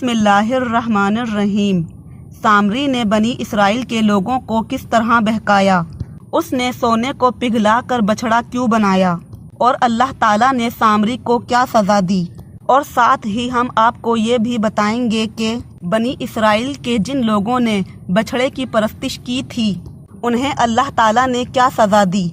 बिस्मिल्लाहिर्रहमानिर्रहीम। सामरी ने बनी इसराइल के लोगों को किस तरह बहकाया, उसने सोने को पिघला कर बछड़ा क्यों बनाया, और अल्लाह ताला ने सामरी को क्या सज़ा दी। और साथ ही हम आपको ये भी बताएंगे कि बनी इसराइल के जिन लोगों ने बछड़े की परस्तिश की थी उन्हें अल्लाह ताला ने क्या सज़ा दी।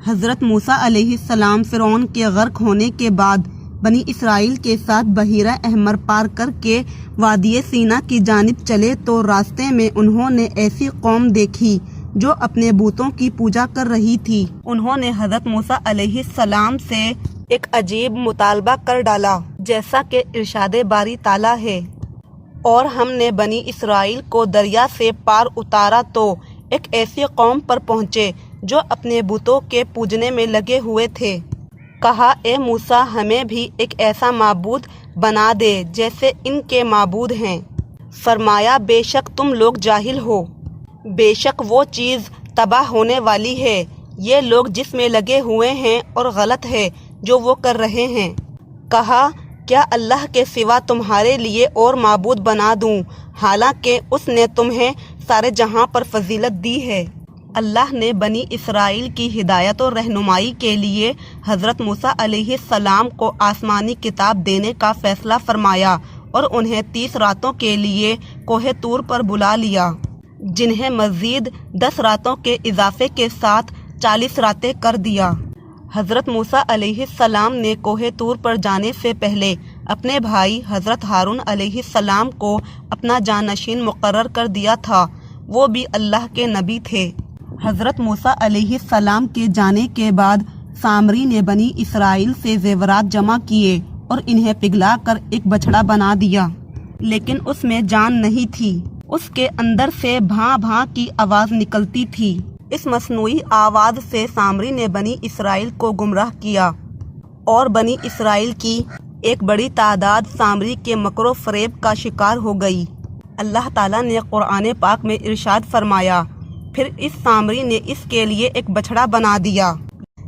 हज़रत मूसा अलैहिस्सलाम फ़िरौन के गर्क होने के बाद बनी इसराइल के साथ बहीरा अहमर पार करके वादिये सीना की जानिब चले तो रास्ते में उन्होंने ऐसी कौम देखी जो अपने बूतों की पूजा कर रही थी। उन्होंने हज़रत मूसा अलैहिस्सलाम से एक अजीब मुतालबा कर डाला, जैसा कि इरशादे बारी ताला है, और हमने बनी इसराइल को दरिया से पार उतारा तो एक ऐसी कौम पर पहुँचे जो अपने बुतों के पूजने में लगे हुए थे। कहा, ए मूसा, हमें भी एक ऐसा माबूद बना दे जैसे इनके माबूद हैं। फरमाया, बेशक तुम लोग जाहिल हो, बेशक वो चीज़ तबाह होने वाली है। ये लोग जिसमें लगे हुए हैं और गलत है जो वो कर रहे हैं। कहा, क्या अल्लाह के सिवा तुम्हारे लिए और माबूद बना दूं, हालांकि उसने तुम्हें सारे जहां पर फजीलत दी है। अल्लाह ने बनी इसराइल की हिदायत और रहनुमाई के लिए हज़रत मूसा अलैहिस्सलाम को आसमानी किताब देने का फ़ैसला फरमाया और उन्हें 30 रातों के लिए कोहे तूर पर बुला लिया, जिन्हें मज़ीद 10 रातों के इजाफे के साथ 40 रातें कर दिया। हज़रत मूसा अलैहिस्सलाम ने कोहे तूर पर जाने से पहले अपने भाई हज़रत हारून अलैहिस्सलाम को अपना जानशीन मुकर्रर कर दिया था। वो भी अल्लाह के नबी थे। हज़रत मूसा अलैहिस्सलाम के जाने के बाद सामरी ने बनी इसराइल से ज़ेवरात जमा किए और इन्हें पिघला कर एक बछड़ा बना दिया, लेकिन उसमें जान नहीं थी। उसके अंदर से भां भां की आवाज़ निकलती थी। इस मसनूई आवाज़ से सामरी ने बनी इसराइल को गुमराह किया और बनी इसराइल की एक बड़ी तादाद सामरी के मकरो फ़रेब का शिकार हो गई। अल्लाह ताला ने कुरान पाक में इरशाद फरमाया, फिर इस सामरी ने इसके लिए एक बछड़ा बना दिया,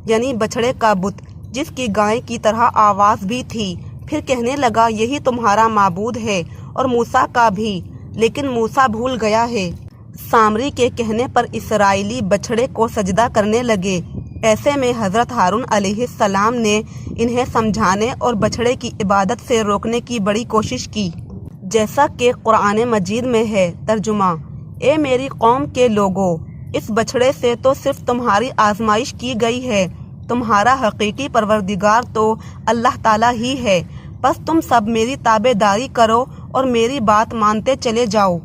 यानी बछड़े का बुत, जिसकी गाय की तरह आवाज़ भी थी। फिर कहने लगा, यही तुम्हारा माबूद है और मूसा का भी, लेकिन मूसा भूल गया है। सामरी के कहने पर इसराइली बछड़े को सजदा करने लगे। ऐसे में हज़रत हारून अलैहिस्सलाम ने इन्हें समझाने और बछड़े की इबादत से रोकने की बड़ी कोशिश की, जैसा कि कुरान मजीद में है। तर्जुमा, ए मेरी कौम के लोगों, इस बछड़े से तो सिर्फ तुम्हारी आजमाइश की गई है। तुम्हारा हकीकी परवरदिगार तो अल्लाह ताला ही है। बस तुम सब मेरी ताबेदारी करो और मेरी बात मानते चले जाओ।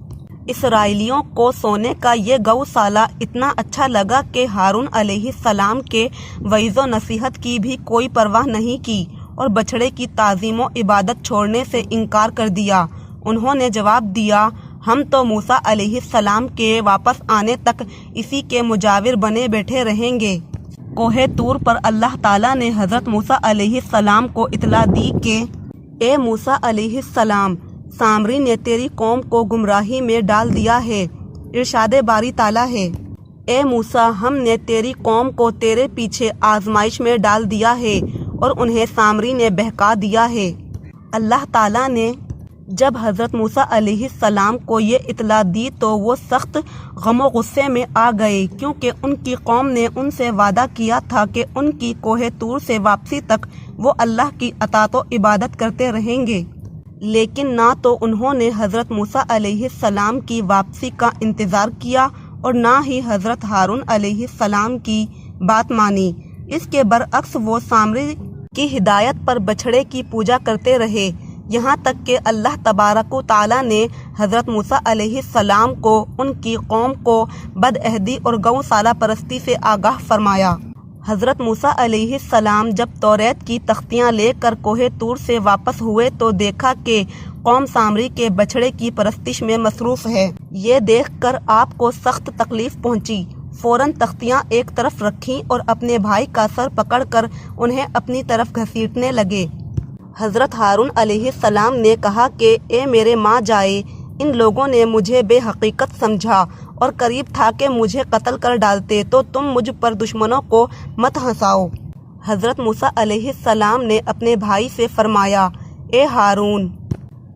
इसराइलियों को सोने का ये गौशाला इतना अच्छा लगा कि हारून अलैहिस्सलाम के वईज़ो नसीहत की भी कोई परवाह नहीं की और बछड़े की ताज़ीम व इबादत छोड़ने से इनकार कर दिया। उन्होंने जवाब दिया, हम तो मूसा अलैहिस्सलाम के वापस आने तक इसी के मुजाविर बने बैठे रहेंगे। कोहे तूर पर अल्लाह ताला ने हज़रत मूसा अलैहिस्सलाम को इतला दी कि ए मूसा अलैहिस्सलाम, सामरी ने तेरी कौम को गुमराही में डाल दिया है। इरशादे बारी ताला है, ए मूसा, हमने तेरी कौम को तेरे पीछे आजमाइश में डाल दिया है और उन्हें सामरी ने बहका दिया है। अल्लाह ताला ने जब हज़रत मूसा अलैहिस्सलाम को ये इतला दी तो वो सख्त गम गुस्से में आ गए, क्योंकि उनकी कौम ने उनसे वादा किया था कि उनकी कोहे तूर से वापसी तक वो अल्लाह की अतात व इबादत करते रहेंगे। लेकिन ना तो उन्होंने हज़रत मूसा अलैहिस्सलाम की वापसी का इंतज़ार किया और ना ही हज़रत हारून अलैहिस्सलाम की बात मानी। इसके बरअक्स वो सामरी की हिदायत पर बछड़े की पूजा करते रहे, यहाँ तक कि अल्लाह तबारक व तआला ने हज़रत मूसा अलैहिस्सलाम को उनकी कौम को बदअहदी और गौशाला परस्ती से आगाह फरमाया। हज़रत मूसा अलैहिस्सलाम जब तौरेत की तख्तियाँ लेकर कोहे तूर से वापस हुए तो देखा कि कौम सामरी के बछड़े की परस्तिश में मसरूफ़ है। ये देखकर आपको सख्त तकलीफ़ पहुँची। फ़ौरन तख्तियाँ एक तरफ रखीं और अपने भाई का सर पकड़कर उन्हें अपनी तरफ घसीटने लगे। हज़रत हारून अलैहिस्सलाम ने कहा कि ए मेरे माँ जाए, इन लोगों ने मुझे बेहकीकत समझा और करीब था कि मुझे कत्ल कर डालते, तो तुम मुझ पर दुश्मनों को मत हंसाओ। हज़रत मूसा अलैहिस्सलाम ने अपने भाई से फरमाया, ए हारून,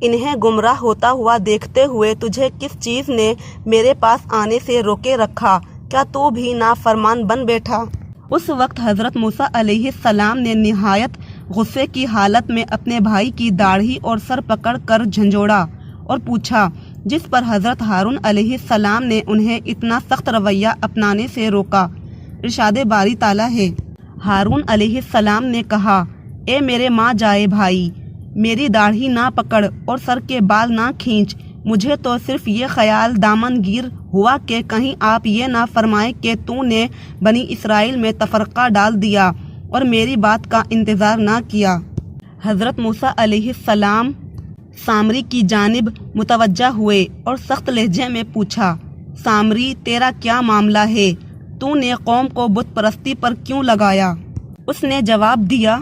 انہیں گمراہ ہوتا ہوا دیکھتے ہوئے تجھے کس چیز نے میرے پاس آنے سے روکے رکھا؟ کیا تو بھی نافرمان بن بیٹھا؟ اس وقت حضرت موسیٰ علیہ السلام نے نہایت غصے کی حالت میں اپنے بھائی کی داڑھی اور سر پکڑ کر جھنجھوڑا اور پوچھا، جس پر حضرت ہارون علیہ السلام نے انہیں اتنا سخت رویہ اپنانے سے روکا۔ ارشاد باری تعالیٰ ہے، ہارون علیہ السلام نے کہا، اے میرے ماں جائے بھائی، میری داڑھی نہ پکڑ اور سر کے بال نہ کھینچ، مجھے تو صرف یہ خیال دامن گیر ہوا کہ کہیں آپ یہ نہ فرمائیں کہ تو نے بنی اسرائیل میں تفرقہ ڈال دیا اور میری بات کا انتظار نہ کیا۔ حضرت موسیٰ علیہ السلام سامری کی جانب متوجہ ہوئے اور سخت لہجے میں پوچھا، سامری تیرا کیا معاملہ ہے؟ تو نے قوم کو بت پرستی پر کیوں لگایا؟ اس نے جواب دیا،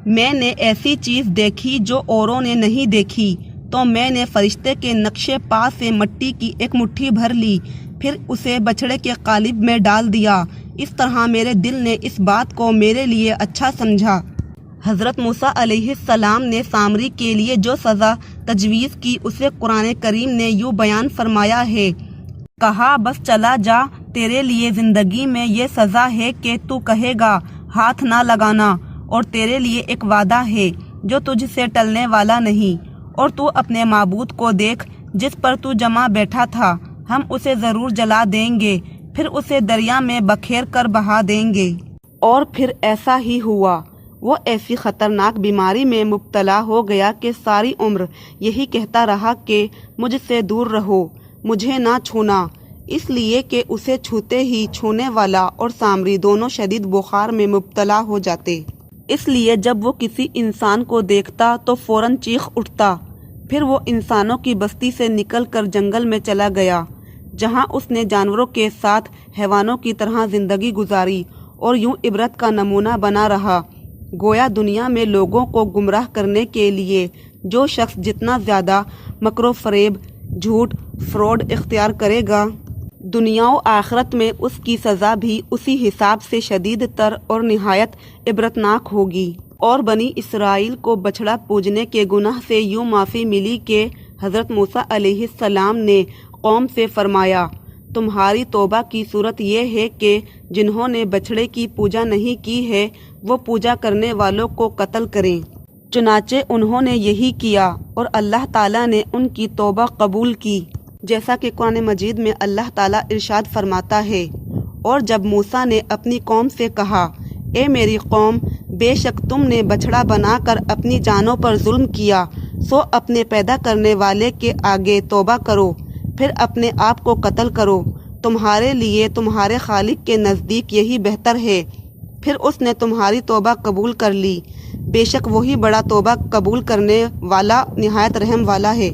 میں نے ایسی چیز دیکھی جو اوروں نے نہیں دیکھی، تو میں نے فرشتے کے نقشے پا سے مٹی کی ایک مٹھی بھر لی، پھر اسے بچھڑے کے قالب میں ڈال دیا، اس طرح میرے دل نے اس بات کو میرے لیے اچھا سمجھا۔ حضرت موسیٰ علیہ السلام نے سامری کے لیے جو سزا تجویز کی اسے قرآن کریم نے یوں بیان فرمایا ہے، کہا، بس چلا جا، تیرے لیے زندگی میں یہ سزا ہے کہ تو کہے گا ہاتھ نہ لگانا، اور تیرے لیے ایک وعدہ ہے جو تجھ سے ٹلنے والا نہیں، اور تو اپنے معبود کو دیکھ جس پر تو جمع بیٹھا تھا، ہم اسے ضرور جلا دیں گے، پھر اسے دریا میں بکھیر کر بہا دیں گے۔ اور پھر ایسا ہی ہوا، وہ ایسی خطرناک بیماری میں مبتلا ہو گیا کہ ساری عمر یہی کہتا رہا کہ مجھ سے دور رہو، مجھے نہ چھونا، اس لیے کہ اسے چھوتے ہی چھونے والا اور سامری دونوں شدید بخار میں مبتلا ہو جاتے۔ اس لیے جب وہ کسی انسان کو دیکھتا تو فوراً چیخ اٹھتا۔ پھر وہ انسانوں کی بستی سے نکل کر جنگل میں چلا گیا، جہاں اس نے جانوروں کے ساتھ حیوانوں کی طرح زندگی گزاری اور یوں عبرت کا نمونہ بنا رہا۔ گویا دنیا میں لوگوں کو گمراہ کرنے کے لیے جو شخص جتنا زیادہ مکر و فریب، جھوٹ، فراڈ اختیار کرے گا، دنیا و آخرت میں اس کی سزا بھی اسی حساب سے شدید تر اور نہایت عبرتناک ہوگی۔ اور بنی اسرائیل کو بچھڑا پوجنے کے گناہ سے یوں معافی ملی کہ حضرت موسیٰ علیہ السلام نے قوم سے فرمایا، تمہاری توبہ کی صورت یہ ہے کہ جنہوں نے بچھڑے کی پوجا نہیں کی ہے وہ پوجا کرنے والوں کو قتل کریں۔ چنانچہ انہوں نے یہی کیا اور اللہ تعالیٰ نے ان کی توبہ قبول کی، جیسا کہ قرآن مجید میں اللہ تعالیٰ ارشاد فرماتا ہے، اور جب موسیٰ نے اپنی قوم سے کہا، اے میری قوم، بے شک تم نے بچھڑا بنا کر اپنی جانوں پر ظلم کیا، سو اپنے پیدا کرنے والے کے آگے توبہ کرو، پھر اپنے آپ کو قتل کرو، تمہارے لیے تمہارے خالق کے نزدیک یہی بہتر ہے، پھر اس نے تمہاری توبہ قبول کر لی، بے شک وہی بڑا توبہ قبول کرنے والا نہایت رحم والا ہے۔